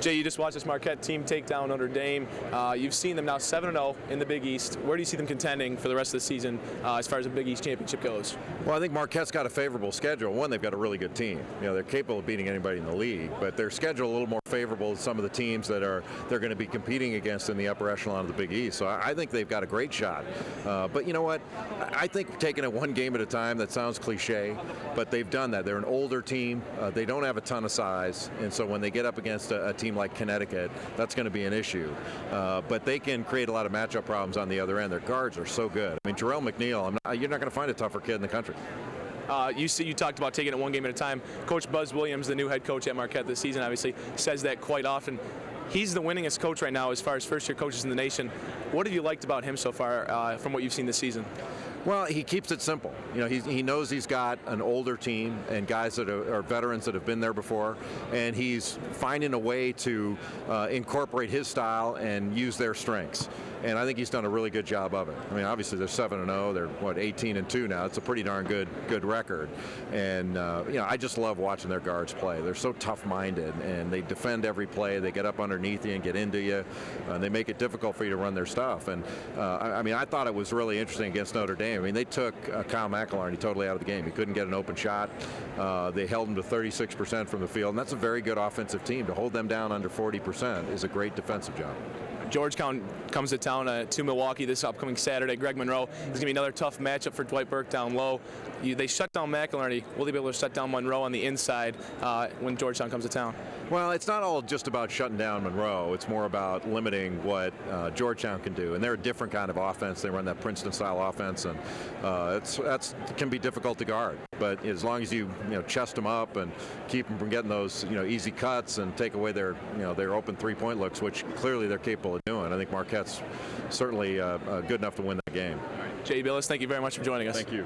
Jay, you just watched this Marquette team take down Notre Dame. You've seen them now 7-0 in the Big East. Where do you see them contending for the rest of the season as far as the Big East championship goes? Well, I think Marquette's got a favorable schedule. One, they've got a really good team. You know, they're capable of beating anybody in the league, but their schedule a little more favorable to some of the teams that they're going to be competing against in the upper echelon of the Big East. So I think they've got a great shot. But you know what? I think taking it one game at a time, that sounds cliche, but they've done that. They're an older team. They don't have a ton of size, and so when they get up against a team like Connecticut, that's going to be an issue. But they can create a lot of matchup problems on the other end. Their guards are so good. I mean, Jarrell McNeil, you're not going to find a tougher kid in the country. You talked about taking it one game at a time. Coach Buzz Williams, the new head coach at Marquette this season, obviously says that quite often. He's the winningest coach right now as far as first-year coaches in the nation. What have you liked about him so far from what you've seen this season? Well, he keeps it simple. You know, he knows he's got an older team and guys that are veterans that have been there before, and he's finding a way to incorporate his style and use their strengths. And I think he's done a really good job of it. I mean, obviously they're 7-0. They're 18-2 now. It's a pretty darn good record. And you know, I just love watching their guards play. They're so tough-minded, and they defend every play. They get up underneath you and get into you. They make it difficult for you to run their stuff. And I mean, I thought it was really interesting against Notre Dame. I mean, they took Kyle McElharney totally out of the game. He couldn't get an open shot. They held him to 36% from the field, and that's a very good offensive team. To hold them down under 40% is a great defensive job. Georgetown comes to town to Milwaukee this upcoming Saturday. Greg Monroe is going to be another tough matchup for Dwight Burke down low. They shut down McElharney. Will they be able to shut down Monroe on the inside when Georgetown comes to town? Well, it's not all just about shutting down Monroe. It's more about limiting what Georgetown can do. And they're a different kind of offense. They run that Princeton-style offense, and it can be difficult to guard. But as long as you chest them up and keep them from getting those easy cuts and take away their open three-point looks, which clearly they're capable of doing, I think Marquette's certainly good enough to win that game. Jay Bilas, thank you very much for joining us. Thank you.